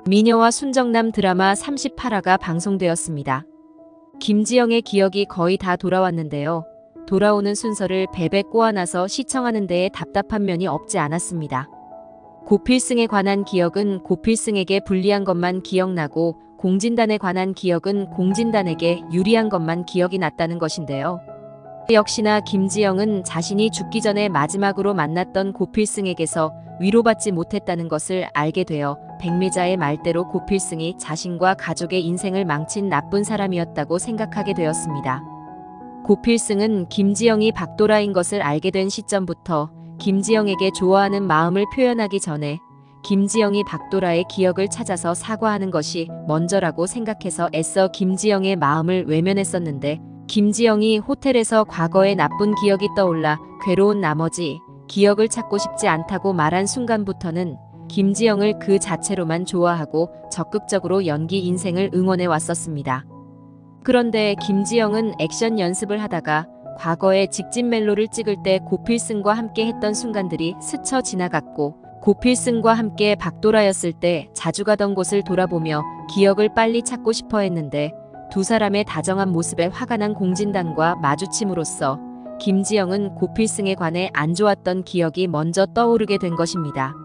미녀와 순정남 드라마 38화가 방송되었습니다. 김지영의 기억이 거의 다 돌아왔는데요. 돌아오는 순서를 벨벳 꼬아놔서 시청하는 데에 답답한 면이 없지 않았습니다. 고필승에 관한 기억은 고필승에게 불리한 것만 기억나고 공진단에 관한 기억은 공진단에게 유리한 것만 기억이 났다는 것인데요. 역시나 김지영은 자신이 죽기 전에 마지막으로 만났던 고필승에게서 위로받지 못했다는 것을 알게 되어 백미자의 말대로 고필승이 자신과 가족의 인생을 망친 나쁜 사람이었다고 생각하게 되었습니다. 고필승은 김지영이 박도라인 것을 알게 된 시점부터 김지영에게 좋아하는 마음을 표현하기 전에 김지영이 박도라의 기억을 찾아서 사과하는 것이 먼저라고 생각해서 애써 김지영의 마음을 외면했었는데, 김지영이 호텔에서 과거의 나쁜 기억이 떠올라 괴로운 나머지 기억을 찾고 싶지 않다고 말한 순간부터는 김지영을 그 자체로만 좋아하고 적극적으로 연기 인생을 응원해 왔었습니다. 그런데 김지영은 액션 연습을 하다가 과거에 직진 멜로를 찍을 때 고필승과 함께 했던 순간들이 스쳐 지나갔고, 고필승과 함께 박도라였을 때 자주 가던 곳을 돌아보며 기억을 빨리 찾고 싶어 했는데, 두 사람의 다정한 모습에 화가 난 공진단과 마주침으로써 김지영은 고필승에 관해 안 좋았던 기억이 먼저 떠오르게 된 것입니다.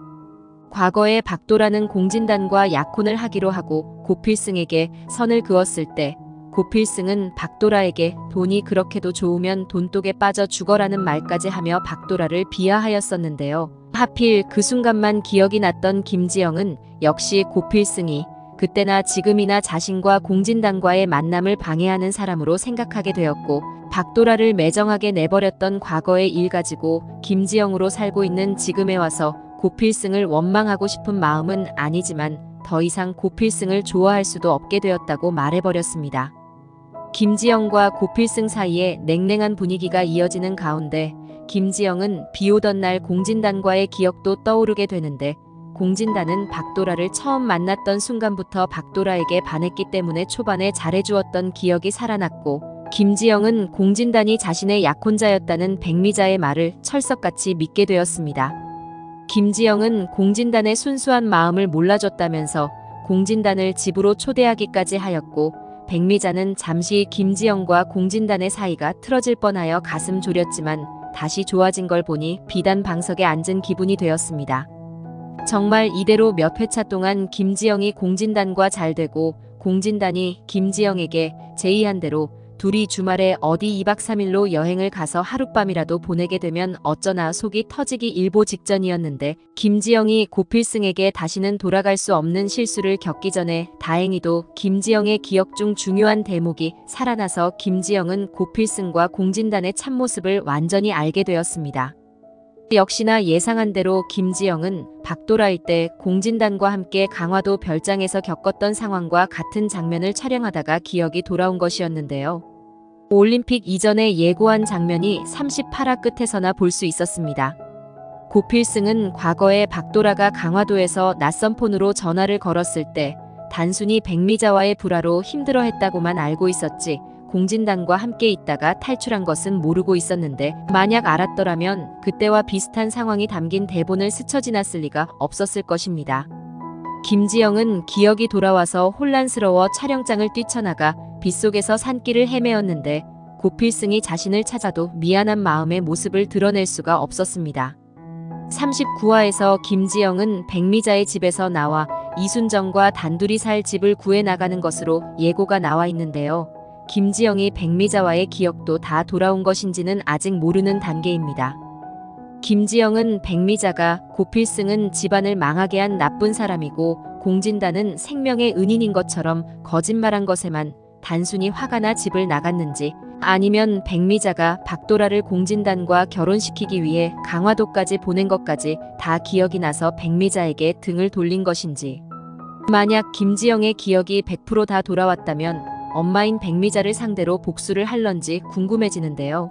과거에 박도라는 공진단과 약혼을 하기로 하고 고필승에게 선을 그었을 때 고필승은 박도라에게 돈이 그렇게도 좋으면 돈독에 빠져 죽어라는 말까지 하며 박도라를 비하하였었는데요. 하필 그 순간만 기억이 났던 김지영은 역시 고필승이 그때나 지금이나 자신과 공진단과의 만남을 방해하는 사람으로 생각하게 되었고, 박도라를 매정하게 내버렸던 과거의 일 가지고 김지영으로 살고 있는 지금에 와서 고필승을 원망하고 싶은 마음은 아니지만 더 이상 고필승을 좋아할 수도 없게 되었다고 말해버렸습니다. 김지영과 고필승 사이에 냉랭한 분위기가 이어지는 가운데 김지영은 비오던 날 공진단과의 기억도 떠오르게 되는데, 공진단은 박도라를 처음 만났던 순간부터 박도라에게 반했기 때문에 초반에 잘해주었던 기억이 살아났고, 김지영은 공진단이 자신의 약혼자였다는 백미자의 말을 철석같이 믿게 되었습니다. 김지영은 공진단의 순수한 마음을 몰라줬다면서 공진단을 집으로 초대하기까지 하였고, 백미자는 잠시 김지영과 공진단의 사이가 틀어질 뻔하여 가슴 졸였지만 다시 좋아진 걸 보니 비단 방석에 앉은 기분이 되었습니다. 정말 이대로 몇 회차 동안 김지영이 공진단과 잘 되고 공진단이 김지영에게 제의한 대로 둘이 주말에 어디 2박 3일로 여행을 가서 하룻밤이라도 보내게 되면 어쩌나 속이 터지기 일보 직전이었는데, 김지영이 고필승에게 다시는 돌아갈 수 없는 실수를 겪기 전에 다행히도 김지영의 기억 중 중요한 대목이 살아나서 김지영은 고필승과 공진단의 참모습을 완전히 알게 되었습니다. 역시나 예상한 대로 김지영은 박도라일 때 공진단과 함께 강화도 별장에서 겪었던 상황과 같은 장면을 촬영하다가 기억이 돌아온 것이었는데요. 올림픽 이전에 예고한 장면이 38화 끝에서나 볼 수 있었습니다. 고필승은 과거에 박도라가 강화도에서 낯선 폰으로 전화를 걸었을 때 단순히 백미자와의 불화로 힘들어했다고만 알고 있었지, 공진단과 함께 있다가 탈출한 것은 모르고 있었는데, 만약 알았더라면 그때와 비슷한 상황이 담긴 대본을 스쳐 지났을 리가 없었을 것입니다. 김지영은 기억이 돌아와서 혼란스러워 촬영장을 뛰쳐나가 빗속에서 산길을 헤매었는데, 고필승이 자신을 찾아도 미안한 마음의 모습을 드러낼 수가 없었습니다. 39화에서 김지영은 백미자의 집에서 나와 이순정과 단둘이 살 집을 구해 나가는 것으로 예고가 나와 있는데요. 김지영이 백미자와의 기억도 다 돌아온 것인지는 아직 모르는 단계입니다. 김지영은 백미자가 고필승은 집안을 망하게 한 나쁜 사람이고 공진단은 생명의 은인인 것처럼 거짓말한 것에만 단순히 화가 나 집을 나갔는지, 아니면 백미자가 박도라를 공진단과 결혼시키기 위해 강화도까지 보낸 것까지 다 기억이 나서 백미자에게 등을 돌린 것인지. 만약 김지영의 기억이 100% 다 돌아왔다면 엄마인 백미자를 상대로 복수를 할런지 궁금해지는데요.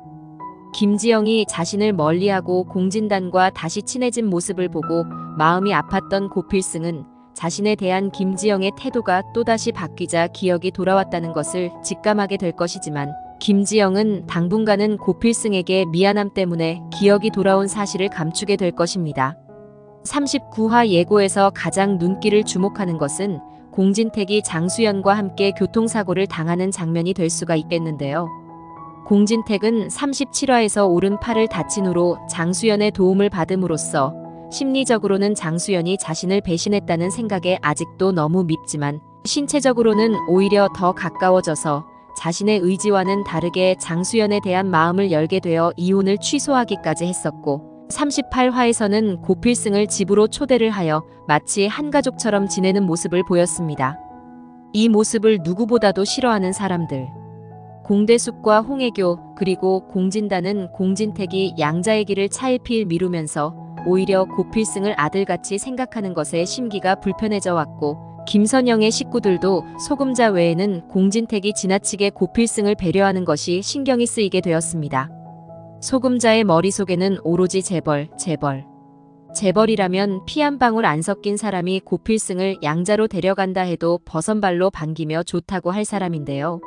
김지영이 자신을 멀리하고 공진단과 다시 친해진 모습을 보고 마음이 아팠던 고필승은 자신에 대한 김지영의 태도가 또다시 바뀌자 기억이 돌아왔다는 것을 직감하게 될 것이지만, 김지영은 당분간은 고필승에게 미안함 때문에 기억이 돌아온 사실을 감추게 될 것입니다. 39화 예고에서 가장 눈길을 주목하는 것은 공진택이 장수연과 함께 교통사고를 당하는 장면이 될 수가 있겠는데요. 공진택은 37화에서 오른 팔을 다친 후로 장수연의 도움을 받음으로써 심리적으로는 장수연이 자신을 배신했다는 생각에 아직도 너무 밉지만 신체적으로는 오히려 더 가까워져서 자신의 의지와는 다르게 장수연에 대한 마음을 열게 되어 이혼을 취소하기까지 했었고, 38화에서는 고필승을 집으로 초대를 하여 마치 한 가족처럼 지내는 모습을 보였습니다. 이 모습을 누구보다도 싫어하는 사람들. 공대숙과 홍혜교 그리고 공진단은 공진택이 양자의 길을 차일피일 미루면서 오히려 고필승을 아들같이 생각하는 것에 심기가 불편해져 왔고, 김선영의 식구들도 소금자 외에는 공진택이 지나치게 고필승을 배려하는 것이 신경이 쓰이게 되었습니다. 소금자의 머릿속에는 오로지 재벌이라면 피 한 방울 안 섞인 사람이 고필승을 양자로 데려간다 해도 버선발로 반기며 좋다고 할 사람인데요.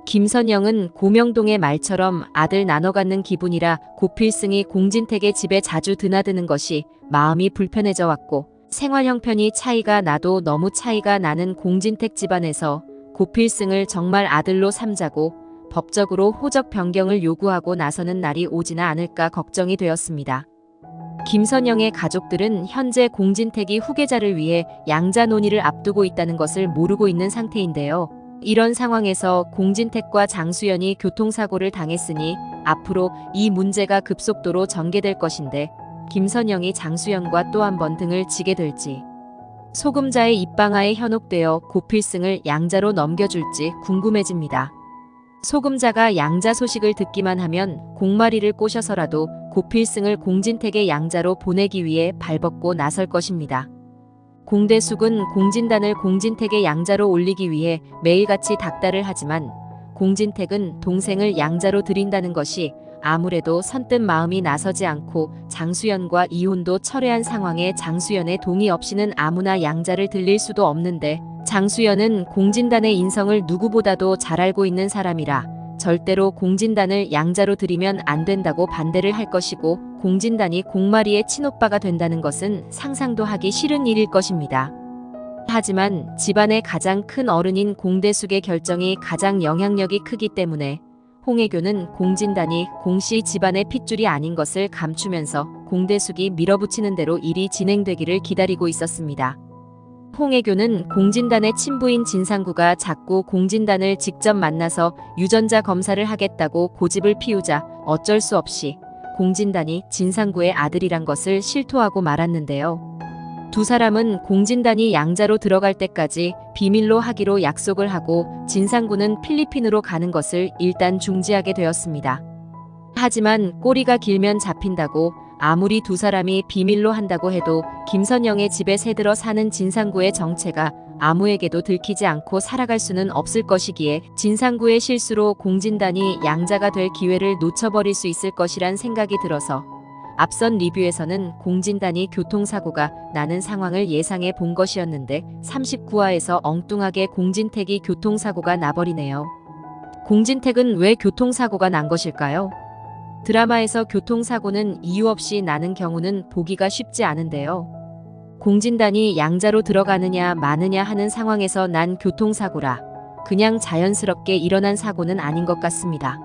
김선영은 고명동의 말처럼 아들 나눠 갖는 기분이라 고필승이 공진택의 집에 자주 드나드는 것이 마음이 불편해져 왔고, 생활 형편이 차이가 나도 너무 차이가 나는 공진택 집안에서 고필승을 정말 아들로 삼자고 법적으로 호적 변경을 요구하고 나서는 날이 오지나 않을까 걱정이 되었습니다. 김선영의 가족들은 현재 공진택이 후계자를 위해 양자 논의를 앞두고 있다는 것을 모르고 있는 상태인데요. 이런 상황에서 공진택과 장수연이 교통사고를 당했으니 앞으로 이 문제가 급속도로 전개될 것인데, 김선영이 장수연과 또 한 번 등을 지게 될지, 소금자의 입방아에 현혹되어 고필승을 양자로 넘겨줄지 궁금해집니다. 소금자가 양자 소식을 듣기만 하면 공마리를 꼬셔서라도 고필승을 공진택의 양자로 보내기 위해 발벗고 나설 것입니다. 공대숙은 공진단을 공진택의 양자로 올리기 위해 매일같이 닥달을 하지만 공진택은 동생을 양자로 들인다는 것이 아무래도 선뜻 마음이 나서지 않고, 장수연과 이혼도 철회한 상황에 장수연의 동의 없이는 아무나 양자를 들릴 수도 없는데, 장수연은 공진단의 인성을 누구보다도 잘 알고 있는 사람이라 절대로 공진단을 양자로 들이면 안 된다고 반대를 할 것이고, 공진단이 공마리의 친오빠가 된다는 것은 상상도 하기 싫은 일일 것입니다. 하지만 집안의 가장 큰 어른인 공대숙의 결정이 가장 영향력이 크기 때문에 홍혜교는 공진단이 공씨 집안의 핏줄이 아닌 것을 감추면서 공대숙이 밀어붙이는 대로 일이 진행되기를 기다리고 있었습니다. 홍혜교는 공진단의 친부인 진상구가 자꾸 공진단을 직접 만나서 유전자 검사를 하겠다고 고집을 피우자 어쩔 수 없이 공진단이 진상구의 아들이란 것을 실토하고 말았는데요. 두 사람은 공진단이 양자로 들어갈 때까지 비밀로 하기로 약속을 하고, 진상구는 필리핀으로 가는 것을 일단 중지하게 되었습니다. 하지만 꼬리가 길면 잡힌다고 아무리 두 사람이 비밀로 한다고 해도 김선영의 집에 새들어 사는 진상구의 정체가 아무에게도 들키지 않고 살아갈 수는 없을 것이기에 진상구의 실수로 공진단이 양자가 될 기회를 놓쳐버릴 수 있을 것이란 생각이 들어서 앞선 리뷰에서는 공진단이 교통사고가 나는 상황을 예상해 본 것이었는데, 39화에서 엉뚱하게 공진택이 교통사고가 나버리네요. 공진택은 왜 교통사고가 난 것일까요? 드라마에서 교통사고는 이유 없이 나는 경우는 보기가 쉽지 않은데요. 공진단이 양자로 들어가느냐 마느냐 하는 상황에서 난 교통사고라 그냥 자연스럽게 일어난 사고는 아닌 것 같습니다.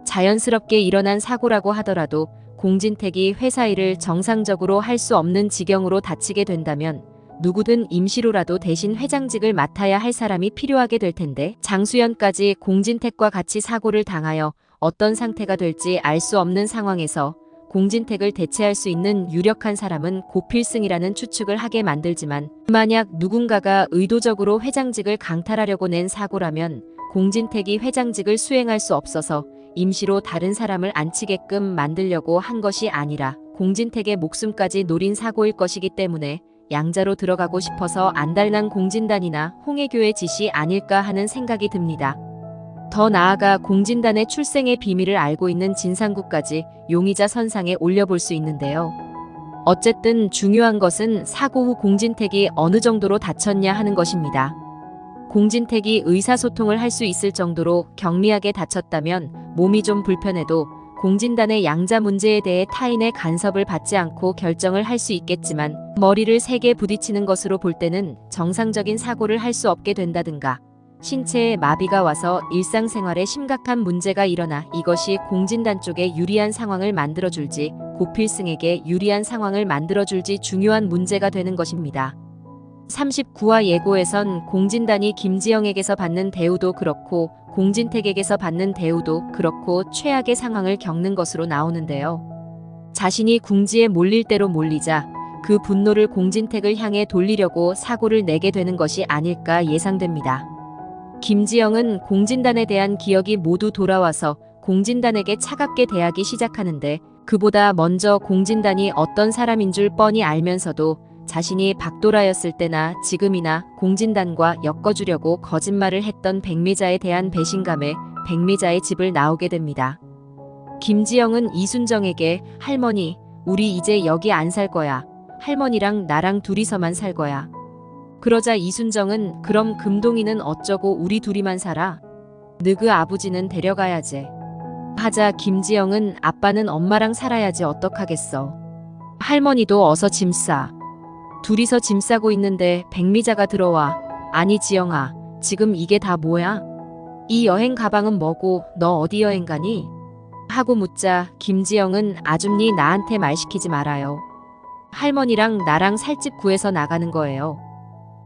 자연스럽게 일어난 사고라고 하더라도 공진택이 회사 일을 정상적으로 할 수 없는 지경으로 다치게 된다면 누구든 임시로라도 대신 회장직을 맡아야 할 사람이 필요하게 될 텐데, 장수연까지 공진택과 같이 사고를 당하여 어떤 상태가 될지 알 수 없는 상황에서 공진택을 대체할 수 있는 유력한 사람은 고필승이라는 추측을 하게 만들지만, 만약 누군가가 의도적으로 회장직을 강탈하려고 낸 사고라면 공진택이 회장직을 수행할 수 없어서 임시로 다른 사람을 앉히게끔 만들려고 한 것이 아니라 공진택의 목숨까지 노린 사고일 것이기 때문에 양자로 들어가고 싶어서 안달난 공진단이나 홍혜교의 짓이 아닐까 하는 생각이 듭니다. 더 나아가 공진단의 출생의 비밀을 알고 있는 진상구까지 용의자 선상에 올려볼 수 있는데요. 어쨌든 중요한 것은 사고 후 공진택이 어느 정도로 다쳤냐 하는 것입니다. 공진택이 의사소통을 할 수 있을 정도로 경미하게 다쳤다면 몸이 좀 불편해도 공진단의 양자 문제에 대해 타인의 간섭을 받지 않고 결정을 할 수 있겠지만 머리를 세게 부딪히는 것으로 볼 때는 정상적인 사고를 할 수 없게 된다든가 신체에 마비가 와서 일상생활에 심각한 문제가 일어나 이것이 공진단 쪽에 유리한 상황을 만들어줄지 고필승에게 유리한 상황을 만들어줄지 중요한 문제가 되는 것입니다. 39화 예고에선 공진단이 김지영에게서 받는 대우도 그렇고 공진택에게서 받는 대우도 그렇고 최악의 상황을 겪는 것으로 나오는데요. 자신이 궁지에 몰릴 대로 몰리자 그 분노를 공진택을 향해 돌리려고 사고를 내게 되는 것이 아닐까 예상됩니다. 김지영은 공진단에 대한 기억이 모두 돌아와서 공진단에게 차갑게 대하기 시작하는데 그보다 먼저 공진단이 어떤 사람인 줄 뻔히 알면서도 자신이 박도라였을 때나 지금이나 공진단과 엮어주려고 거짓말을 했던 백미자에 대한 배신감에 백미자의 집을 나오게 됩니다. 김지영은 이순정에게 할머니, 우리 이제 여기 안 살 거야. 할머니랑 나랑 둘이서만 살 거야. 그러자 이순정은 그럼 금동이는 어쩌고 우리 둘이만 살아? 너그 아버지는 데려가야지. 하자 김지영은 아빠는 엄마랑 살아야지 어떡하겠어. 할머니도 어서 짐 싸. 둘이서 짐 싸고 있는데 백미자가 들어와. 아니 지영아, 지금 이게 다 뭐야? 이 여행 가방은 뭐고 너 어디 여행 가니? 하고 묻자 김지영은 아줌니 나한테 말 시키지 말아요. 할머니랑 나랑 살집 구해서 나가는 거예요.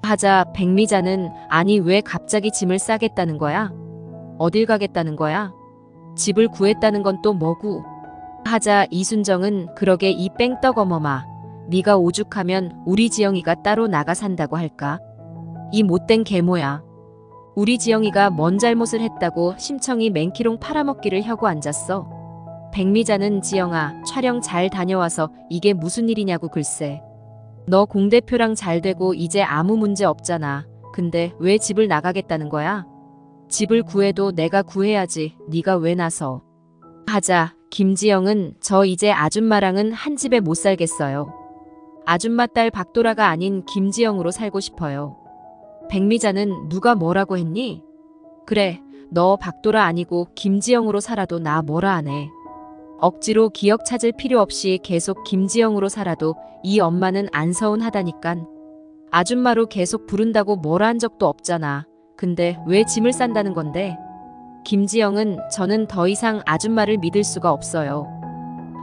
하자 백미자는 아니 왜 갑자기 짐을 싸겠다는 거야? 어딜 가겠다는 거야? 집을 구했다는 건 또 뭐고? 하자 이순정은 그러게 이 뺑떡어머마. 네가 오죽하면 우리 지영이가 따로 나가 산다고 할까? 이 못된 계모야. 우리 지영이가 뭔 잘못을 했다고 심청이 맹키롱 팔아먹기를 혀고 앉았어. 백미자는 지영아 촬영 잘 다녀와서 이게 무슨 일이냐고 글쎄. 너 공대표랑 잘 되고 이제 아무 문제 없잖아. 근데 왜 집을 나가겠다는 거야? 집을 구해도 내가 구해야지. 네가 왜 나서. 하자 김지영은 저 이제 아줌마랑은 한 집에 못 살겠어요. 아줌마 딸 박도라가 아닌 김지영으로 살고 싶어요. 백미자는 누가 뭐라고 했니? 그래, 너 박도라 아니고 김지영으로 살아도 나 뭐라 안 해. 억지로 기억 찾을 필요 없이 계속 김지영으로 살아도 이 엄마는 안 서운하다니깐. 아줌마로 계속 부른다고 뭐라 한 적도 없잖아. 근데 왜 짐을 싼다는 건데? 김지영은 저는 더 이상 아줌마를 믿을 수가 없어요.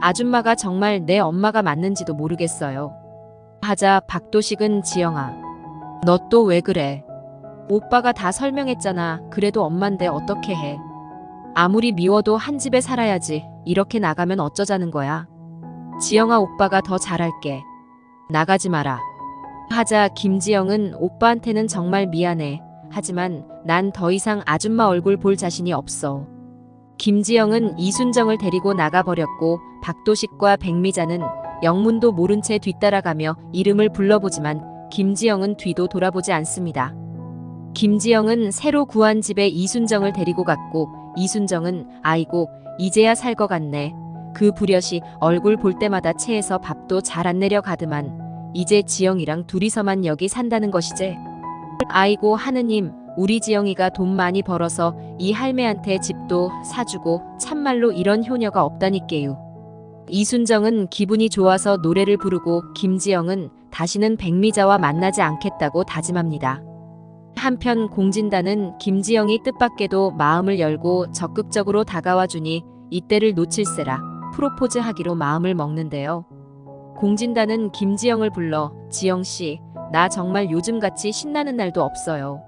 아줌마가 정말 내 엄마가 맞는지도 모르겠어요. 하자 박도식은 지영아. 너 또 왜 그래? 오빠가 다 설명했잖아. 그래도 엄만데 어떻게 해. 아무리 미워도 한 집에 살아야지. 이렇게 나가면 어쩌자는 거야. 지영아 오빠가 더 잘할게. 나가지 마라. 하자 김지영은 오빠한테는 정말 미안해. 하지만 난 더 이상 아줌마 얼굴 볼 자신이 없어. 김지영은 이순정을 데리고 나가버렸고 박도식과 백미자는 영문도 모른 채 뒤따라가며 이름을 불러보지만 김지영은 뒤도 돌아보지 않습니다. 김지영은 새로 구한 집에 이순정을 데리고 갔고 이순정은 아이고 이제야 살 것 같네. 그 부려시 얼굴 볼 때마다 체해서 밥도 잘 안 내려가드만 이제 지영이랑 둘이서만 여기 산다는 것이지. 아이고 하느님 우리 지영이가 돈 많이 벌어서 이 할매한테 집도 사주고 참말로 이런 효녀가 없다니께요. 이순정은 기분이 좋아서 노래를 부르고 김지영은 다시는 백미자와 만나지 않겠다고 다짐합니다. 한편 공진단은 김지영이 뜻밖에도 마음을 열고 적극적으로 다가와 주니 이때를 놓칠세라 프로포즈 하기로 마음을 먹는데요. 공진단은 김지영을 불러 지영씨, 나 정말 요즘같이 신나는 날도 없어요.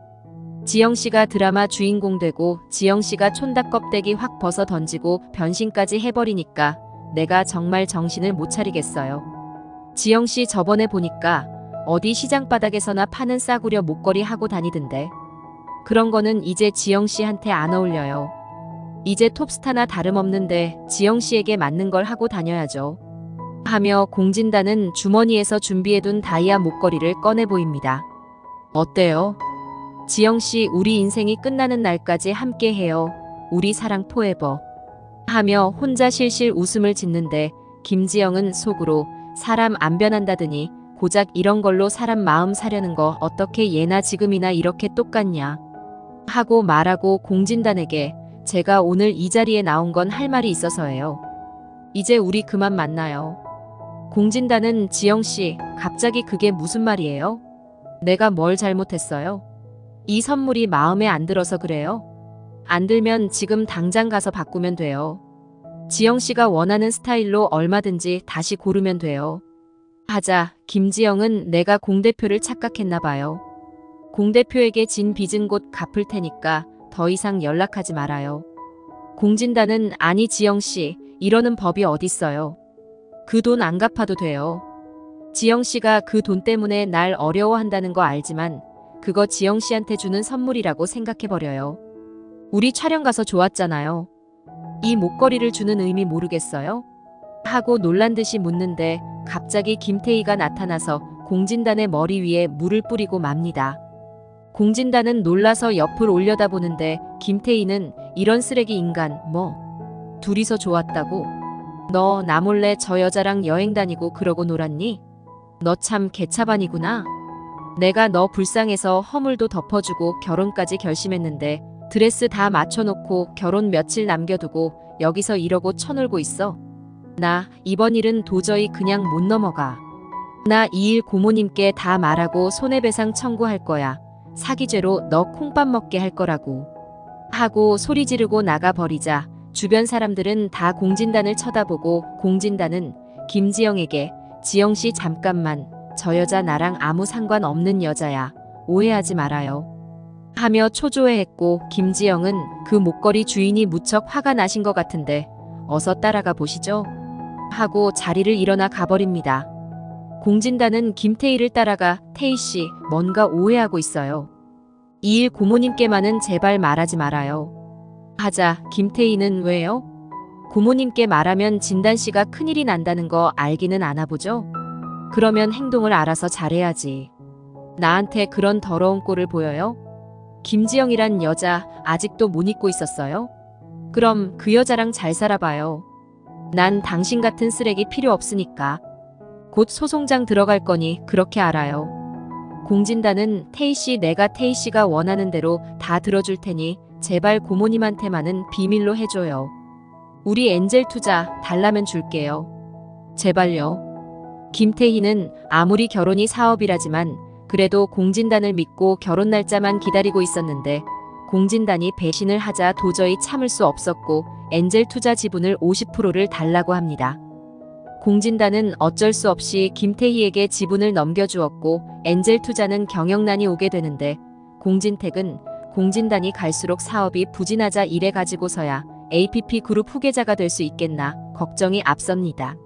지영씨가 드라마 주인공 되고 지영씨가 촌닭 껍데기 확 벗어 던지고 변신까지 해버리니까 내가 정말 정신을 못 차리겠어요. 지영씨 저번에 보니까 어디 시장바닥에서나 파는 싸구려 목걸이 하고 다니던데. 그런 거는 이제 지영씨한테 안 어울려요. 이제 톱스타나 다름없는데 지영씨에게 맞는 걸 하고 다녀야죠. 하며 공진단은 주머니에서 준비해둔 다이아 목걸이를 꺼내 보입니다. 어때요? 지영씨 우리 인생이 끝나는 날까지 함께해요. 우리 사랑 포에버. 하며 혼자 실실 웃음을 짓는데 김지영은 속으로 사람 안 변한다더니 고작 이런 걸로 사람 마음 사려는 거 어떻게 예나 지금이나 이렇게 똑같냐 하고 말하고 공진단에게 제가 오늘 이 자리에 나온 건 할 말이 있어서예요. 이제 우리 그만 만나요. 공진단은 지영씨, 갑자기 그게 무슨 말이에요? 내가 뭘 잘못했어요? 이 선물이 마음에 안 들어서 그래요? 안 들면 지금 당장 가서 바꾸면 돼요. 지영씨가 원하는 스타일로 얼마든지 다시 고르면 돼요. 하자, 김지영은 내가 공 대표를 착각했나 봐요. 공 대표에게 진 빚은 곧 갚을 테니까 더 이상 연락하지 말아요. 공진단은 아니 지영씨, 이러는 법이 어딨어요. 그 돈 안 갚아도 돼요. 지영씨가 그 돈 때문에 날 어려워한다는 거 알지만 그거 지영씨한테 주는 선물이라고 생각해버려요. 우리 촬영 가서 좋았잖아요. 이 목걸이를 주는 의미 모르겠어요? 하고 놀란 듯이 묻는데 갑자기 김태희가 나타나서 공진단의 머리 위에 물을 뿌리고 맙니다. 공진단은 놀라서 옆을 올려다보는데 김태희는 이런 쓰레기 인간 뭐 둘이서 좋았다고? 너 나 몰래 저 여자랑 여행 다니고 그러고 놀았니? 너 참 개차반이구나. 내가 너 불쌍해서 허물도 덮어주고 결혼까지 결심했는데 드레스 다 맞춰놓고 결혼 며칠 남겨두고 여기서 이러고 쳐놀고 있어. 나 이번 일은 도저히 그냥 못 넘어가. 나 이 일 고모님께 다 말하고 손해배상 청구할 거야. 사기죄로 너 콩밥 먹게 할 거라고. 하고 소리 지르고 나가버리자 주변 사람들은 다 공진단을 쳐다보고 공진단은 김지영에게 지영씨 잠깐만 저 여자 나랑 아무 상관없는 여자야. 오해하지 말아요. 하며 초조해했고 김지영은 그 목걸이 주인이 무척 화가 나신 것 같은데 어서 따라가 보시죠. 하고 자리를 일어나 가버립니다. 공진단은 김태희를 따라가 태희씨 뭔가 오해하고 있어요. 이 일 고모님께만은 제발 말하지 말아요. 하자 김태희는 왜요? 고모님께 말하면 진단씨가 큰일이 난다는 거 알기는 아나 보죠? 그러면 행동을 알아서 잘해야지. 나한테 그런 더러운 꼴을 보여요? 김지영이란 여자 아직도 못 잊고 있었어요? 그럼 그 여자랑 잘 살아봐요. 난 당신 같은 쓰레기 필요 없으니까. 곧 소송장 들어갈 거니 그렇게 알아요. 공진단은 태희씨 내가 태희씨가 원하는 대로 다 들어줄 테니 제발 고모님한테만은 비밀로 해줘요. 우리 엔젤 투자 달라면 줄게요. 제발요. 김태희는 아무리 결혼이 사업이라지만 그래도 공진단을 믿고 결혼 날짜만 기다리고 있었는데 공진단이 배신을 하자 도저히 참을 수 없었고 엔젤 투자 지분을 50%를 달라고 합니다. 공진단은 어쩔 수 없이 김태희에게 지분을 넘겨주었고 엔젤 투자는 경영난이 오게 되는데 공진택은 공진단이 갈수록 사업이 부진하자 이래 가지고서야 APP 그룹 후계자가 될 수 있겠나 걱정이 앞섭니다.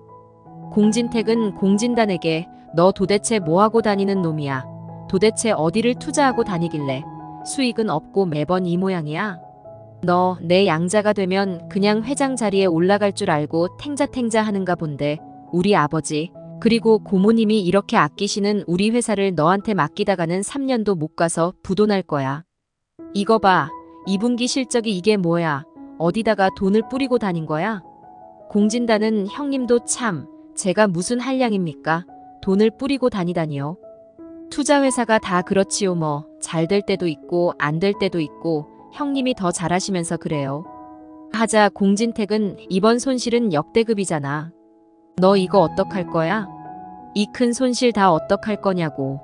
공진택은 공진단에게 너 도대체 뭐하고 다니는 놈이야? 도대체 어디를 투자하고 다니길래 수익은 없고 매번 이 모양이야? 너 내 양자가 되면 그냥 회장 자리에 올라갈 줄 알고 탱자탱자 하는가 본데 우리 아버지 그리고 고모님이 이렇게 아끼시는 우리 회사를 너한테 맡기다가는 3년도 못 가서 부도날 거야. 이거 봐. 2분기 실적이 이게 뭐야. 어디다가 돈을 뿌리고 다닌 거야? 공진단은 형님도 참 제가 무슨 한량입니까? 돈을 뿌리고 다니다니요. 투자회사가 다 그렇지요 뭐. 잘 될 때도 있고 안 될 때도 있고 형님이 더 잘하시면서 그래요. 하자 공진택은 이번 손실은 역대급이잖아. 너 이거 어떡할 거야? 이 큰 손실 다 어떡할 거냐고.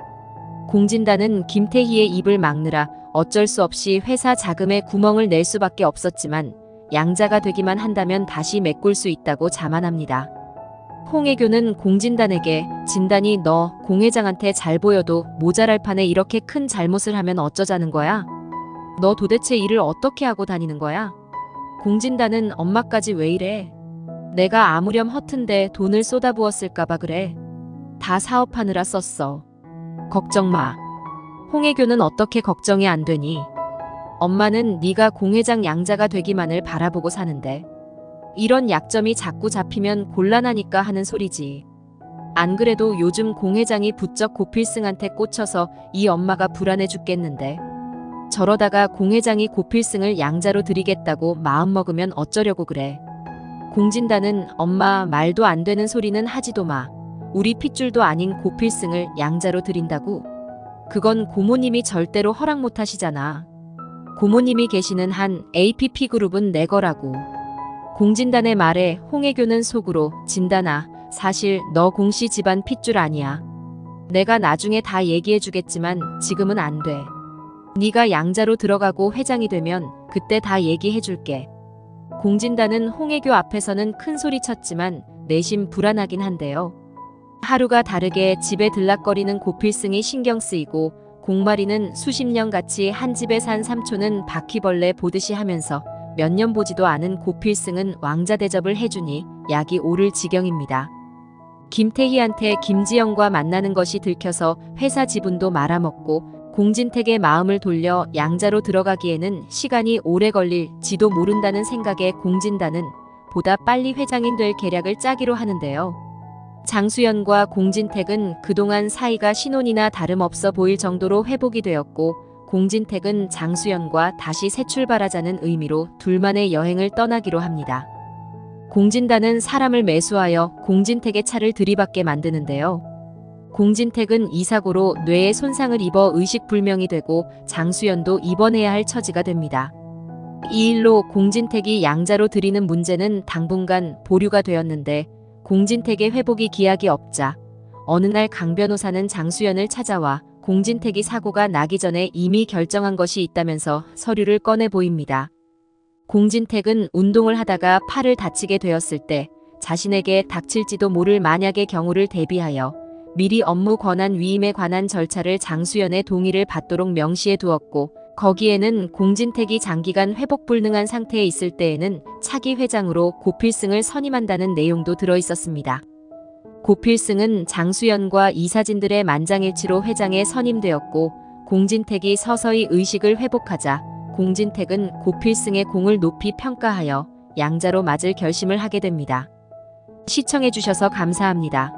공진단은 김태희의 입을 막느라 어쩔 수 없이 회사 자금에 구멍을 낼 수밖에 없었지만 양자가 되기만 한다면 다시 메꿀 수 있다고 자만합니다. 홍혜교는 공진단에게 진단이 너 공 회장한테 잘 보여도 모자랄 판에 이렇게 큰 잘못을 하면 어쩌자는 거야? 너 도대체 일을 어떻게 하고 다니는 거야? 공진단은 엄마까지 왜 이래? 내가 아무렴 허튼데 돈을 쏟아부었을까봐 그래. 다 사업하느라 썼어. 걱정 마. 홍혜교는 어떻게 걱정이 안 되니? 엄마는 네가 공 회장 양자가 되기만을 바라보고 사는데 이런 약점이 자꾸 잡히면 곤란하니까 하는 소리지. 안 그래도 요즘 공 회장이 부쩍 고필승한테 꽂혀서 이 엄마가 불안해 죽겠는데 저러다가 공 회장이 고필승을 양자로 드리겠다고 마음먹으면 어쩌려고 그래. 공진단은 엄마 말도 안 되는 소리는 하지도 마. 우리 핏줄도 아닌 고필승을 양자로 드린다고? 그건 고모님이 절대로 허락 못 하시잖아. 고모님이 계시는 한 APP 그룹은 내 거라고. 공진단의 말에 홍혜교는 속으로 진단아, 사실 너 공씨 집안 핏줄 아니야. 내가 나중에 다 얘기해주겠지만 지금은 안 돼. 네가 양자로 들어가고 회장이 되면 그때 다 얘기해줄게. 공진단은 홍혜교 앞에서는 큰 소리 쳤지만 내심 불안하긴 한데요. 하루가 다르게 집에 들락거리는 고필승이 신경 쓰이고 공마리는 수십 년같이 한 집에 산 삼촌은 바퀴벌레 보듯이 하면서 몇 년 보지도 않은 고필승은 왕자 대접을 해주니 약이 오를 지경입니다. 김태희한테 김지영과 만나는 것이 들켜서 회사 지분도 말아먹고 공진택의 마음을 돌려 양자로 들어가기에는 시간이 오래 걸릴지도 모른다는 생각에 공진단은 보다 빨리 회장인 될 계략을 짜기로 하는데요. 장수연과 공진택은 그동안 사이가 신혼이나 다름없어 보일 정도로 회복이 되었고 공진택은 장수연과 다시 새 출발하자는 의미로 둘만의 여행을 떠나기로 합니다. 공진단은 사람을 매수하여 공진택의 차를 들이받게 만드는데요. 공진택은 이 사고로 뇌에 손상을 입어 의식불명이 되고 장수연도 입원해야 할 처지가 됩니다. 이 일로 공진택이 양자로 들이는 문제는 당분간 보류가 되었는데 공진택의 회복이 기약이 없자 어느 날 강 변호사는 장수연을 찾아와 공진택이 사고가 나기 전에 이미 결정한 것이 있다면서 서류를 꺼내 보입니다. 공진택은 운동을 하다가 팔을 다치게 되었을 때 자신에게 닥칠지도 모를 만약의 경우를 대비하여 미리 업무 권한 위임에 관한 절차를 장수연의 동의를 받도록 명시해 두었고 거기에는 공진택이 장기간 회복 불능한 상태에 있을 때에는 차기 회장으로 고필승을 선임한다는 내용도 들어있었습니다. 고필승은 장수연과 이사진들의 만장일치로 회장에 선임되었고 공진택이 서서히 의식을 회복하자 공진택은 고필승의 공을 높이 평가하여 양자로 맞을 결심을 하게 됩니다. 시청해주셔서 감사합니다.